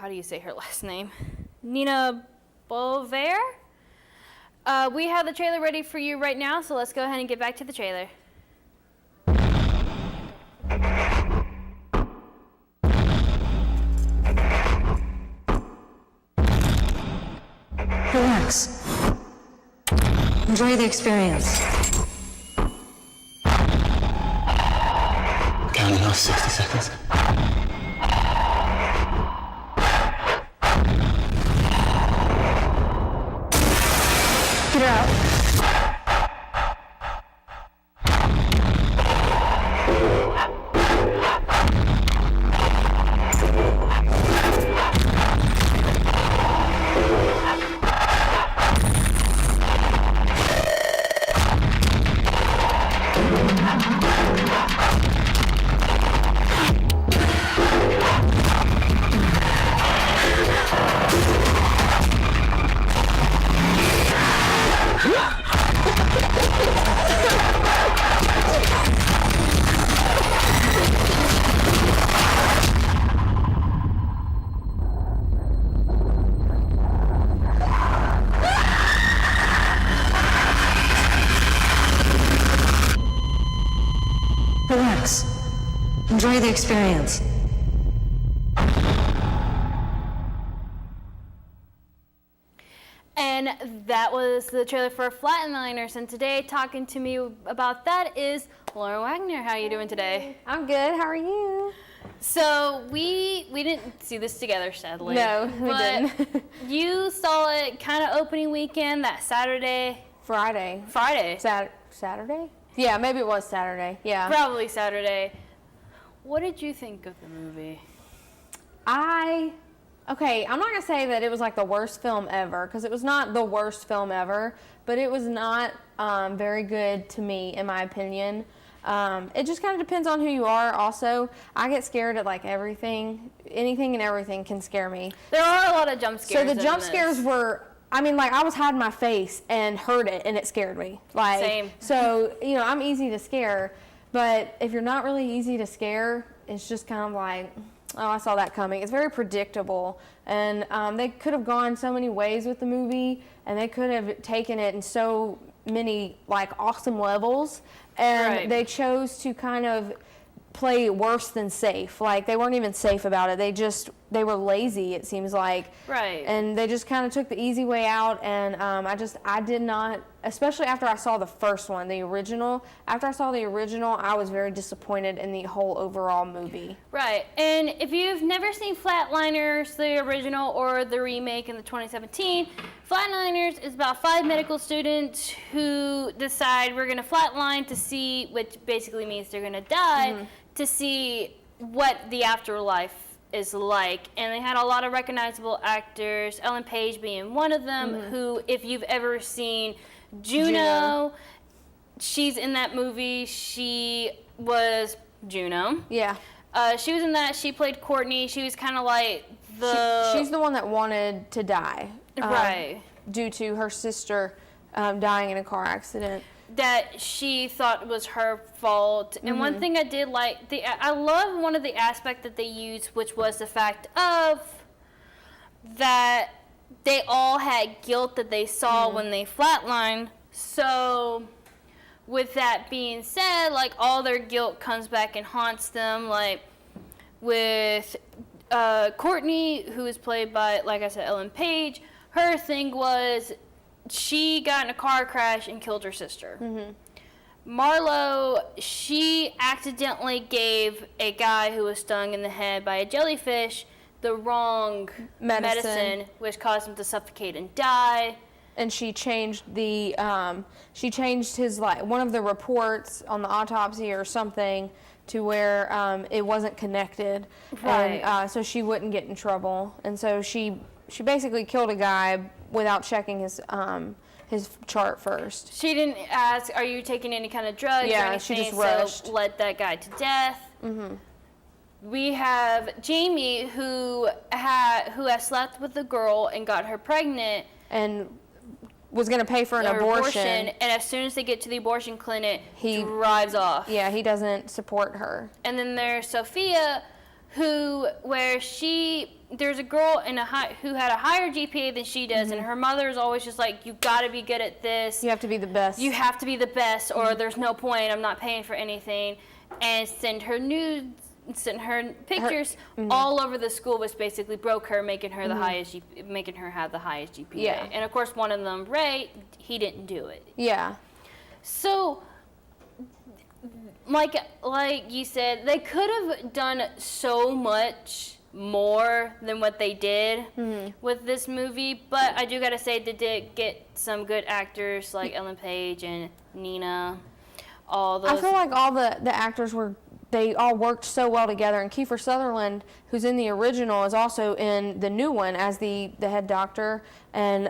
how do you say her last name? Nina Bover. We have the trailer ready for you right now, so let's go ahead and get back to the trailer. Relax. Enjoy the experience. Counting off 60 seconds. Get her out. Relax. Enjoy the experience. And that was the trailer for Flatliners. And today, talking to me about that is Laura Wagner. How are you doing today? I'm good. How are you? So we didn't see this together, sadly. No, we didn't. You saw it kind of opening weekend, that Saturday. Friday. Saturday? Yeah, maybe it was Saturday. Yeah. Probably Saturday. What did you think of the movie? Okay, I'm not going to say that it was like the worst film ever, because it was not the worst film ever, but it was not very good to me, in my opinion. It just kind of depends on who you are. Also, I get scared at like everything. Anything and everything can scare me. There are a lot of jump scares. So the jump scares were, I mean, like I was hiding my face and heard it, and it scared me. Like, same. So, you know, I'm easy to scare, but if you're not really easy to scare, it's just kind of like, oh, I saw that coming. It's very predictable, and they could have gone so many ways with the movie, and they could have taken it in so many like awesome levels, and they chose to kind of play worse than safe. Like they weren't even safe about it. They were lazy, it seems like. Right. And they just kind of took the easy way out, and I did not, especially after I saw the first one, the original. After I saw the original, I was very disappointed in the whole overall movie. Right. And if you've never seen Flatliners, the original or the remake in the 2017, Flatliners is about 5 medical students who decide we're going to flatline to see, which basically means they're going to die, to see what the afterlife is like. And they had a lot of recognizable actors, Ellen Page being one of them, who, if you've ever seen Juno, she's in that movie. She was Juno. Yeah. She was in that. She played Courtney. She was kind of like She's the one that wanted to die. Right. Due to her sister dying in a car accident. That she thought was her fault. And one thing I did like, I love one of the aspects that they used, which was the fact of that they all had guilt that they saw when they flatlined. So with that being said, like all their guilt comes back and haunts them. Like with Courtney, who is played by, like I said, Ellen Page, her thing was she got in a car crash and killed her sister. Marlo, she accidentally gave a guy who was stung in the head by a jellyfish the wrong medicine, which caused him to suffocate and die. And she changed his, like, one of the reports on the autopsy or something to where it wasn't connected. Right. And so she wouldn't get in trouble. And so she basically killed a guy without checking his chart first. She didn't ask, are you taking any kind of drugs or anything? She just rushed. So led that guy to death. We have Jamie, who has slept with a girl and got her pregnant. And was going to pay for an abortion. And as soon as they get to the abortion clinic, he drives off. Yeah, he doesn't support her. And then there's Sophia, there's a girl who had a higher GPA than she does, and her mother is always just like, you got to be good at this. You have to be the best. You have to be the best, or there's no point. I'm not paying for anything. And send her nudes, send her pictures all over the school, which basically broke her, making her making her have the highest GPA. Yeah. And of course, one of them, Ray, he didn't do it. Yeah. So, like you said, they could have done so much more than what they did with this movie, but I do gotta say they did get some good actors like Ellen Page and Nina. All those. I feel like all the actors they all worked so well together, and Kiefer Sutherland, who's in the original, is also in the new one as the head doctor. And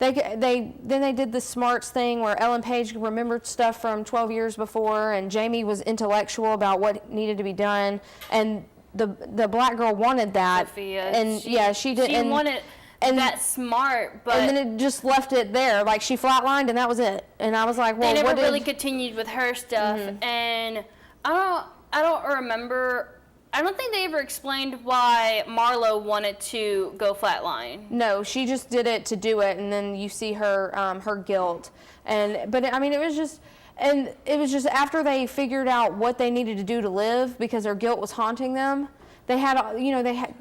they did the smarts thing where Ellen Page remembered stuff from 12 years before, and Jamie was intellectual about what needed to be done, and the black girl wanted that. Sophia. And she did. She wanted that smart, but and then it just left it there. Like, she flatlined, and that was it. And I was like, well, they never really continued with her stuff. And I don't remember. I don't think they ever explained why Marlo wanted to go flatline. No, she just did it to do it, and then you see her her guilt. But I mean, it was just after they figured out what they needed to do to live because their guilt was haunting them. They had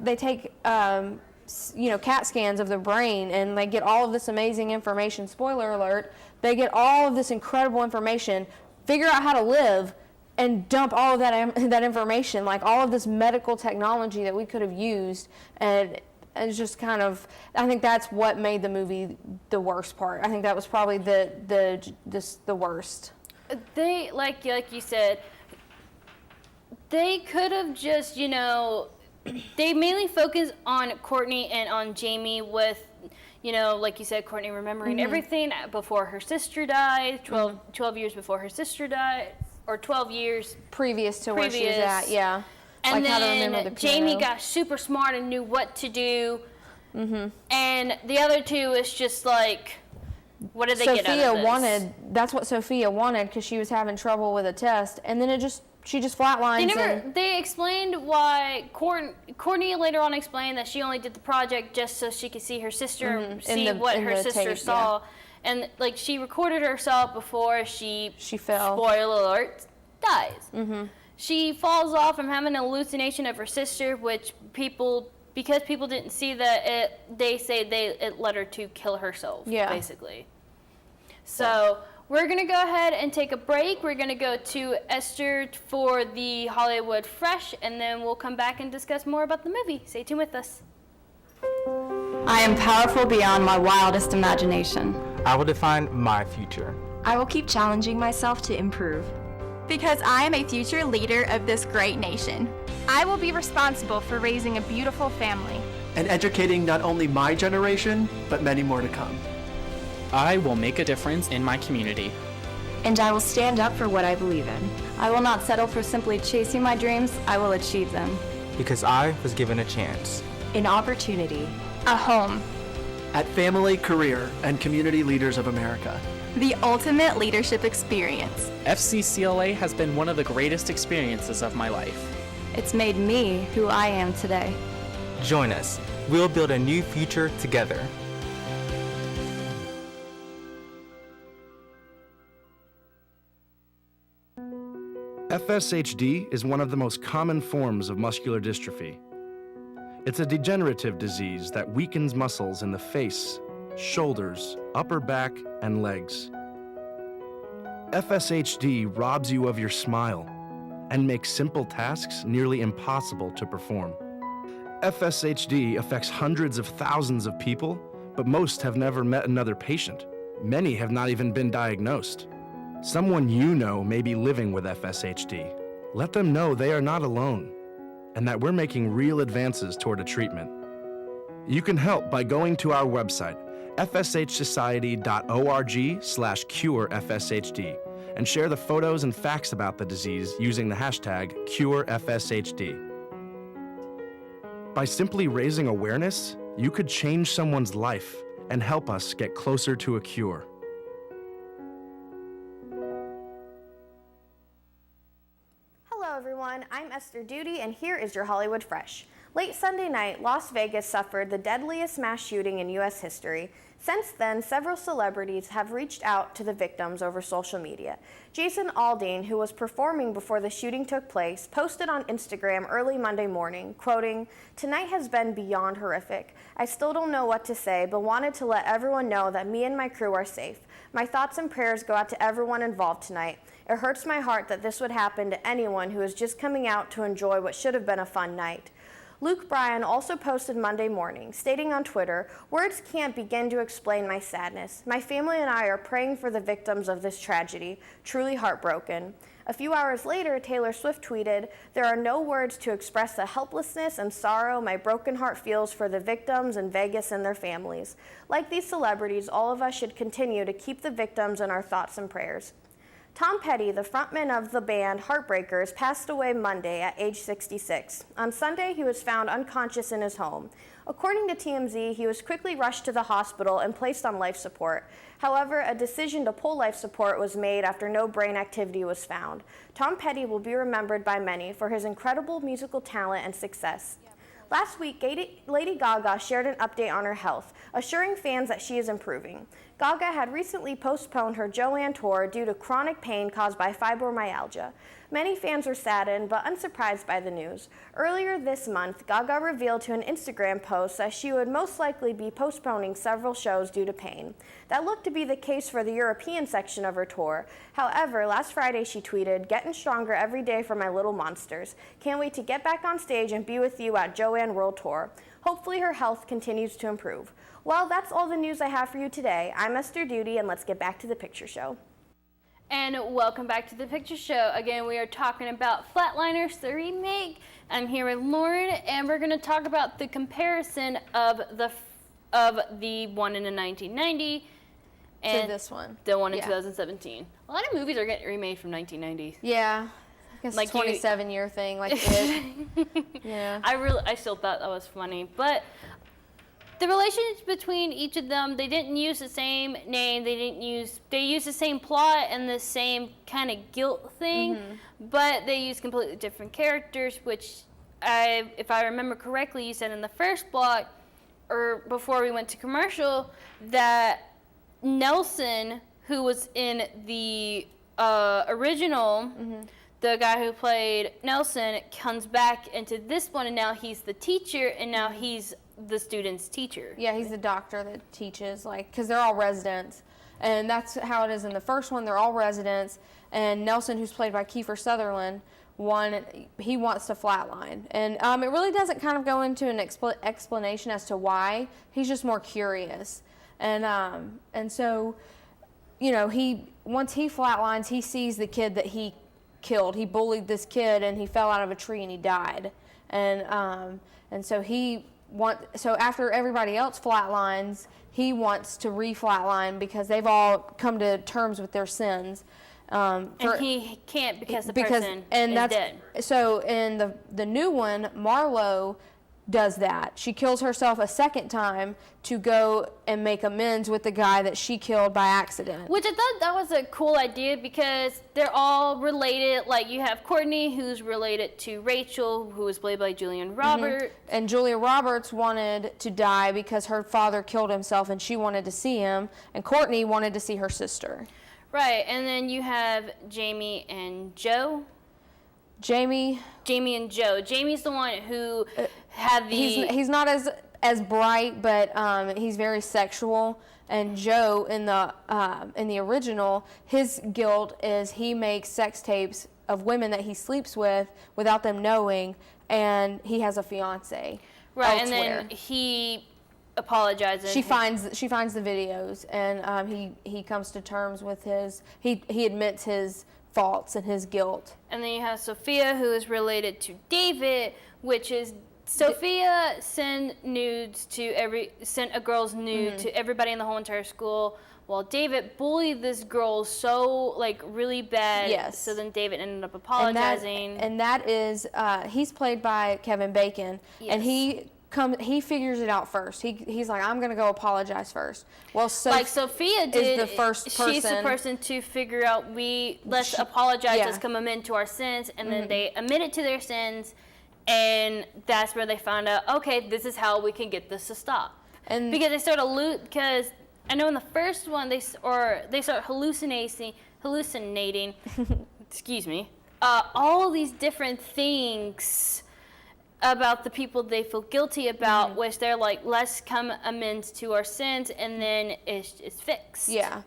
they take CAT scans of the brain, and they get all of this amazing information. Spoiler alert, they get all of this incredible information, figure out how to live, and dump all of that information, like all of this medical technology that we could have used. And it's just kind of, I think that's what made the movie the worst part. I think that was probably the worst. They, like you said, they could have just, they mainly focus on Courtney and on Jamie with, like you said, Courtney remembering everything before her sister died, 12 years before her sister died, or 12 years previous to where she was at, yeah. And like then Jamie got super smart and knew what to do. And the other two is just like, what did they get out of this? That's what Sophia wanted, because she was having trouble with a test, and then she just flatlines. They explained why Courtney later on explained that she only did the project just so she could see her sister and see what her sister saw. Yeah. And like, she recorded herself before she fell. Spoiler alert, dies. She falls off from having an hallucination of her sister, which because people didn't see that, they say it led her to kill herself, basically. So we're going to go ahead and take a break. We're going to go to Esther for the Hollywood Fresh, and then we'll come back and discuss more about the movie. Stay tuned with us. I am powerful beyond my wildest imagination. I will define my future. I will keep challenging myself to improve. Because I am a future leader of this great nation. I will be responsible for raising a beautiful family. And educating not only my generation, but many more to come. I will make a difference in my community. And I will stand up for what I believe in. I will not settle for simply chasing my dreams. I will achieve them. Because I was given a chance. An opportunity. A home. At Family, Career, and Community Leaders of America. The ultimate leadership experience. FCCLA has been one of the greatest experiences of my life. It's made me who I am today. Join us. We'll build a new future together. FSHD is one of the most common forms of muscular dystrophy. It's a degenerative disease that weakens muscles in the face, shoulders, upper back, and legs. FSHD robs you of your smile and makes simple tasks nearly impossible to perform. FSHD affects hundreds of thousands of people, but most have never met another patient. Many have not even been diagnosed. Someone you know may be living with FSHD. Let them know they are not alone and that we're making real advances toward a treatment. You can help by going to our website, fshsociety.org/curefshd, and share the photos and facts about the disease using the hashtag #CureFSHD. By simply raising awareness, you could change someone's life and help us get closer to a cure. Hello everyone, I'm Esther Duty, and here is your Hollywood Fresh. Late Sunday night, Las Vegas suffered the deadliest mass shooting in U.S. history. Since then, several celebrities have reached out to the victims over social media. Jason Aldean, who was performing before the shooting took place, posted on Instagram early Monday morning, quoting, "Tonight has been beyond horrific. I still don't know what to say, but wanted to let everyone know that me and my crew are safe. My thoughts and prayers go out to everyone involved tonight. It hurts my heart that this would happen to anyone who is just coming out to enjoy what should have been a fun night." Luke Bryan also posted Monday morning, stating on Twitter, "Words can't begin to explain my sadness. My family and I are praying for the victims of this tragedy. Truly heartbroken." A few hours later, Taylor Swift tweeted, "There are no words to express the helplessness and sorrow my broken heart feels for the victims in Vegas and their families. Like these celebrities, all of us should continue to keep the victims in our thoughts and prayers." Tom Petty, the frontman of the band Heartbreakers, passed away Monday at age 66. On Sunday, he was found unconscious in his home. According to TMZ, he was quickly rushed to the hospital and placed on life support. However, a decision to pull life support was made after no brain activity was found. Tom Petty will be remembered by many for his incredible musical talent and success. Last week, Lady Gaga shared an update on her health, assuring fans that she is improving. Gaga had recently postponed her Joanne tour due to chronic pain caused by fibromyalgia. Many fans were saddened but unsurprised by the news. Earlier this month, Gaga revealed to an Instagram post that she would most likely be postponing several shows due to pain. That looked to be the case for the European section of her tour. However, last Friday she tweeted, "Getting stronger every day for my little monsters. Can't wait to get back on stage and be with you at Joanne World Tour." Hopefully her health continues to improve. Well, that's all the news I have for you today. I'm Esther Duty, and let's get back to the picture show. And welcome back to the picture show. Again, we are talking about Flatliners, the remake. I'm here with Lauren, and we're going to talk about the comparison of the one in the 1990 and to this one. The one in 2017. A lot of movies are getting remade from 1990s. Yeah. I guess Like 27-year thing, like it. Yeah. I still thought that was funny, but the relations between each of them, they didn't use the same name, they used the same plot and the same kind of guilt thing, but they used completely different characters, which if I remember correctly, you said in the first block, or before we went to commercial, that Nelson, who was in the original, the guy who played Nelson, comes back into this one, and now he's the teacher, and now he's the student's teacher. Yeah, he's the doctor that teaches, because they're all residents. And that's how it is in the first one. They're all residents. And Nelson, who's played by Kiefer Sutherland, he wants to flatline. And it really doesn't kind of go into an explanation as to why. He's just more curious. And so, once he flatlines, he sees the kid that he killed. He bullied this kid, and he fell out of a tree, and he died. And so after everybody else flatlines, he wants to re-flatline because they've all come to terms with their sins. And he can't because the person is dead. So in the new one, Marlo does that. She kills herself a second time to go and make amends with the guy that she killed by accident. Which I thought that was a cool idea because they're all related. Like you have Courtney, who's related to Rachel, who was played by Julia Roberts. And Julia Roberts wanted to die because her father killed himself and she wanted to see him. And Courtney wanted to see her sister. Right, and then you have Jamie and Joe. Jamie and Joe. Jamie's the one who had the... He's not as bright, but he's very sexual. And Joe, in the original, his guilt is he makes sex tapes of women that he sleeps with without them knowing, and he has a fiancée. Right, elsewhere. and then he apologizes. She finds the videos, and he comes to terms with he admits his faults and his guilt. And then you have Sophia, who is related to David, which is Sophia sent a girl's nude to everybody in the whole entire school, while David bullied this girl so really bad. Yes. So then David ended up apologizing. And that is he's played by Kevin Bacon, yes. and he he figures it out first. He's like, I'm gonna go apologize first. Well, so like Sophia did, is the first person. She's the person to figure out, let's apologize, yeah. let's come amend to our sins, and then they admitted to their sins, and that's where they found out, okay, this is how we can get this to stop. And because they start because I know in the first one they start hallucinating, excuse me, all these different things about the people they feel guilty about, which they're like, let's come amends to our sins, and then it's fixed. Yeah,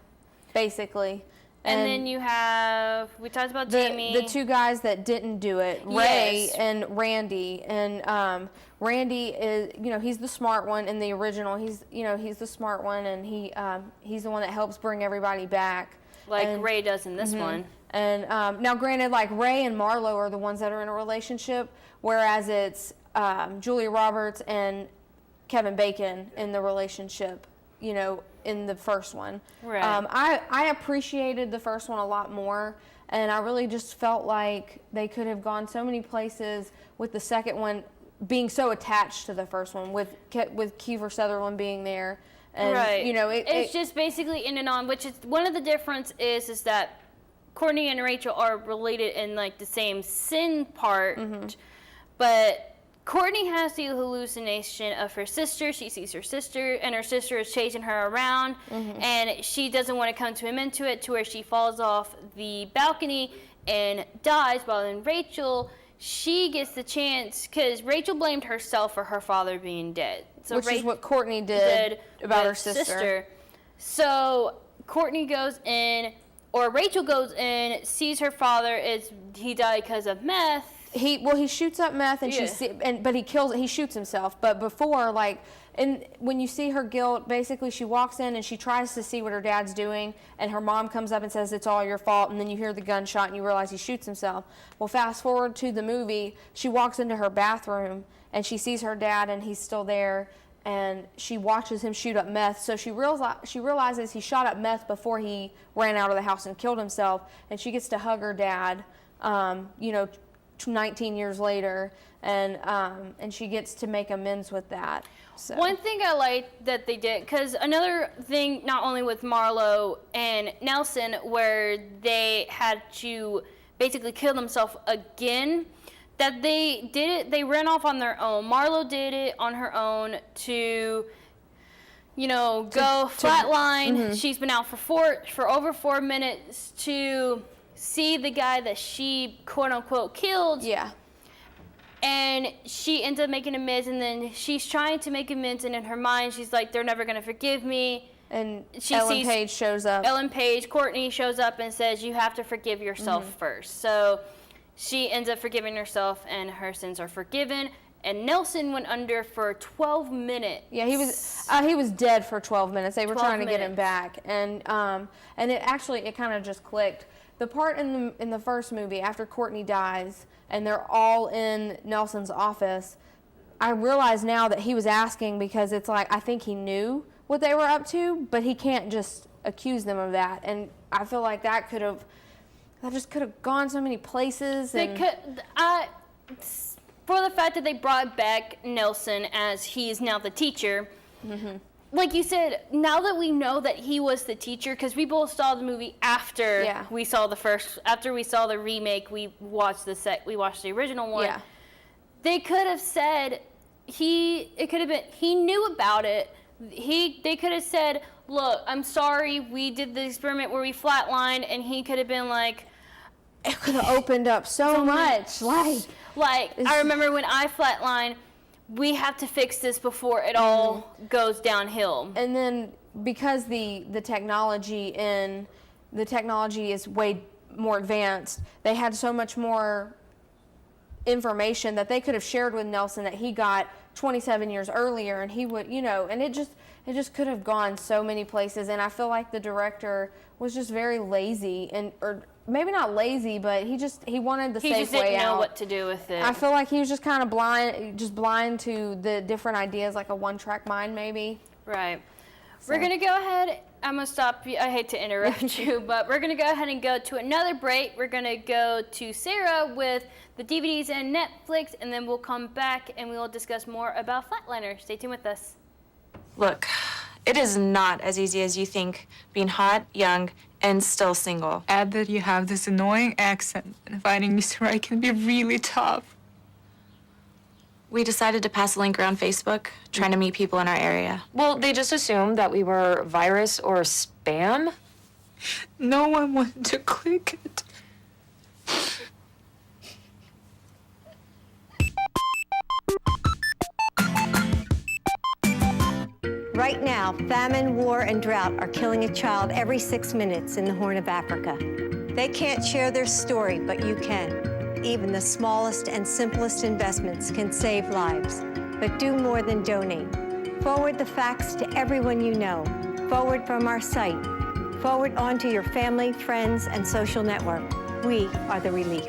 basically. And then you have, we talked about Jamie. The two guys that didn't do it, Ray and Randy. And Randy is, he's the smart one in the original. He's the smart one, and he's the one that helps bring everybody back. Like Ray does in this one. And now, granted, like Ray and Marlo are the ones that are in a relationship, whereas it's Julia Roberts and Kevin Bacon in the relationship, in the first one. Right. I appreciated the first one a lot more, and I really just felt like they could have gone so many places with the second one being so attached to the first one, with Kiefer Sutherland being there. And, right. It's just basically in and on, which is one of the difference is that Courtney and Rachel are related in like the same sin part, but Courtney has the hallucination of her sister. She sees her sister, and her sister is chasing her around, and she doesn't want to come to him into it, to where she falls off the balcony and dies. While then Rachel, she gets the chance, because Rachel blamed herself for her father being dead. So which is what Courtney did about her sister. So Courtney goes in, or Rachel goes in, sees her father he died because of meth. He shoots up meth, and but he shoots himself. But before, when you see her guilt, basically she walks in and she tries to see what her dad's doing, and her mom comes up and says, it's all your fault, and then you hear the gunshot and you realize he shoots himself. Well, fast forward to the movie, she walks into her bathroom and she sees her dad and he's still there, and she watches him shoot up meth. So she realizes he shot up meth before he ran out of the house and killed himself, and she gets to hug her dad, 19 years later, and she gets to make amends with that. So. One thing I like that they did, because another thing, not only with Marlo and Nelson, where they had to basically kill themselves again, that they did it, they ran off on their own. Marlo did it on her own to go flatline. She's been out for over 4 minutes to see the guy that she quote unquote killed. Yeah. And she ends up making amends, and then she's trying to make amends, and in her mind she's like, they're never gonna forgive me. And Ellen Page shows up. Courtney shows up and says, you have to forgive yourself first. So she ends up forgiving herself, and her sins are forgiven. And Nelson went under for 12 minutes. Yeah, he was dead for 12 minutes. They were trying to get him back, and it kind of just clicked. The part in the first movie, after Courtney dies and they're all in Nelson's office, I realize now that he was asking because it's like, I think he knew what they were up to, but he can't just accuse them of that. And I feel like that just could have gone so many places. For the fact that they brought back Nelson as he is now the teacher, like you said, now that we know that he was the teacher, because we both saw the movie after we saw the remake, we watched the original one. Yeah. They could have said he knew about it. They could have said, look, I'm sorry, we did the experiment where we flatlined, and he could have been like, it could have opened up so much. Like I remember when I flatlined, we have to fix this before it all goes downhill. And then because the technology is way more advanced, they had so much more information that they could have shared with Nelson that he got 27 years earlier, and he would, and it just could have gone so many places. And I feel like the director was just very lazy, or maybe not lazy, but he wanted the safe way out. He just didn't know what to do with it. I feel like he was just kind of blind to the different ideas, like a one-track mind maybe. Right. We're going to go ahead. I'm going to stop you. I hate to interrupt you, but we're going to go ahead and go to another break. We're going to go to Sarah with the DVDs and Netflix, and then we'll come back and we'll discuss more about Flatliner. Stay tuned with us. Look, it is not as easy as you think being hot, young, and still single. Add that you have this annoying accent, and finding Mr. Right can be really tough. We decided to pass a link around Facebook, trying to meet people in our area. Well, they just assumed that we were virus or spam. No one wanted to click it. Right now, famine, war, and drought are killing a child every 6 minutes in the Horn of Africa. They can't share their story, but you can. Even the smallest and simplest investments can save lives. But do more than donate. Forward the facts to everyone you know. Forward from our site. Forward onto your family, friends, and social network. We are the relief.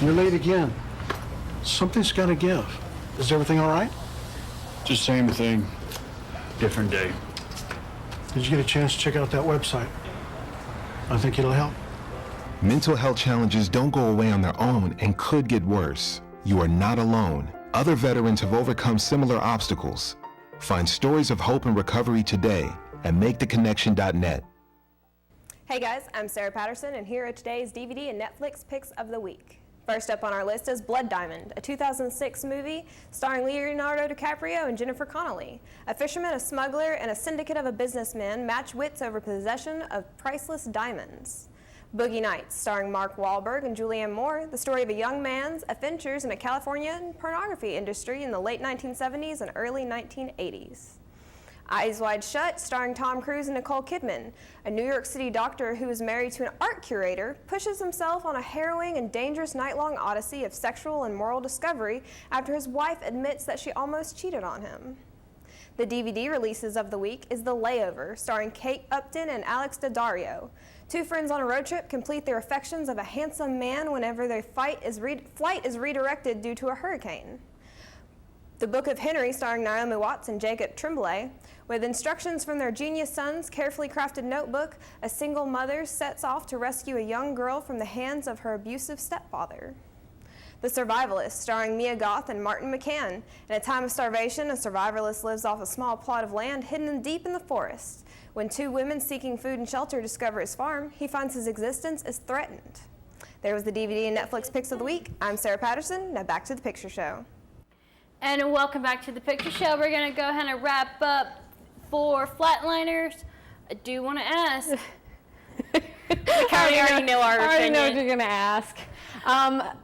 You're late again. Something's got to give. Is everything all right? Just same thing, different day. Did you get a chance to check out that website? I think it'll help. Mental health challenges don't go away on their own and could get worse. You are not alone. Other veterans have overcome similar obstacles. Find stories of hope and recovery today at MakeTheConnection.net. Hey guys, I'm Sarah Patterson, and here are today's DVD and Netflix picks of the week. First up on our list is Blood Diamond, a 2006 movie starring Leonardo DiCaprio and Jennifer Connelly. A fisherman, a smuggler, and a syndicate of a businessman match wits over possession of priceless diamonds. Boogie Nights, starring Mark Wahlberg and Julianne Moore, the story of a young man's adventures in a Californian pornography industry in the late 1970s and early 1980s. Eyes Wide Shut, starring Tom Cruise and Nicole Kidman. A New York City doctor who is married to an art curator pushes himself on a harrowing and dangerous night-long odyssey of sexual and moral discovery after his wife admits that she almost cheated on him. The DVD releases of the week is The Layover, starring Kate Upton and Alex Daddario. Two friends on a road trip complete their affections of a handsome man whenever their flight is redirected due to a hurricane. The Book of Henry, starring Naomi Watts and Jacob Tremblay. With instructions from their genius son's carefully crafted notebook, a single mother sets off to rescue a young girl from the hands of her abusive stepfather. The Survivalist, starring Mia Goth and Martin McCann. In a time of starvation, a survivalist lives off a small plot of land hidden deep in the forest. When two women seeking food and shelter discover his farm, he finds his existence is threatened. There was the DVD and Netflix picks of the week. I'm Sarah Patterson. Now back to the picture show. And welcome back to the picture show. We're going to go ahead and wrap up for Flatliners. I do want to ask. I already know our opinion. I already know what you're going to ask.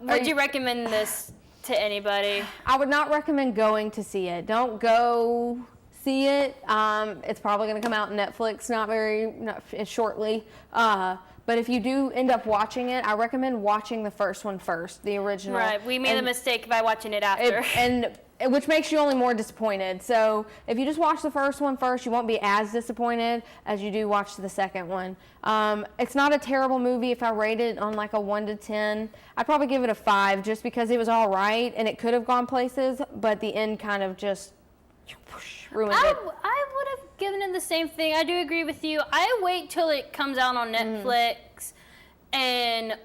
Would you recommend this to anybody? I would not recommend going to see it. Don't go see it. It's probably going to come out on Netflix not shortly. But if you do end up watching it, I recommend watching the first one first, the original. Right. We made the mistake by watching it after. Which makes you only more disappointed. So if you just watch the first one first, you won't be as disappointed as you do watch the second one. It's not a terrible movie. If I rate it on like a 1 to 10, I'd probably give it a 5 just because it was all right and it could have gone places, but the end kind of just ruined it. I would have given it the same thing. I do agree with you. I wait till it comes out on Netflix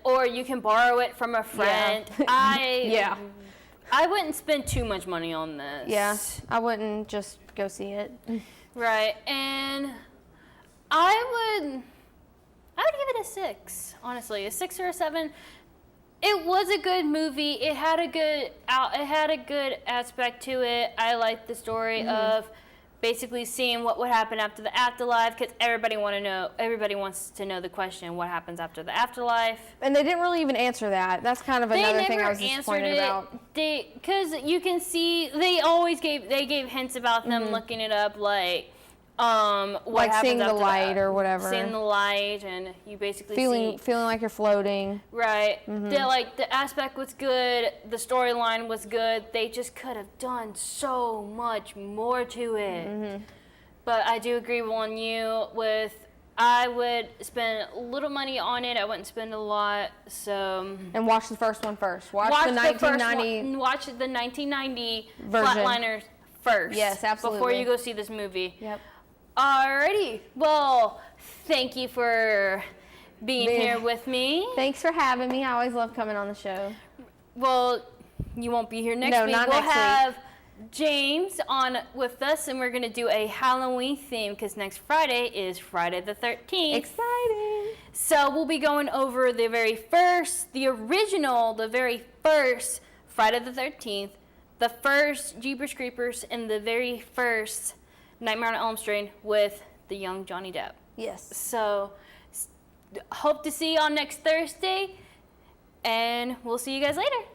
or you can borrow it from a friend. Yeah. I wouldn't spend too much money on this. Yeah, I wouldn't just go see it. Right, and I would give it a 6, honestly, a 6 or a 7. It was a good movie. It had a good aspect to it. I liked the story of basically seeing what would happen after the afterlife, because everybody wants to know the question, what happens after the afterlife. And they didn't really even answer that. That's kind of another thing I was disappointed about. Because you can see they gave hints about them looking it up, like what like happens seeing the after light or whatever. Seeing the light, and you basically feeling like you're floating. Right. The aspect was good. The storyline was good. They just could have done so much more to it. But I do agree on you with. I would spend a little money on it. I wouldn't spend a lot. So. And watch the first one first. Watch the 1990. Watch the 1990 version. Flatliners first. Yes, absolutely. Before you go see this movie. Yep. Alrighty. Well, thank you for being here with me. Thanks for having me. I always love coming on the show. Well, you won't be here next week. Not we'll next week. have James on with us, and we're going to do a Halloween theme because next Friday is Friday the 13th. Exciting. So we'll be going over the very first Friday the 13th, the first Jeepers Creepers, and the very first Nightmare on Elm Street with the young Johnny Depp. Yes. So hope to see y'all next Thursday, and we'll see you guys later.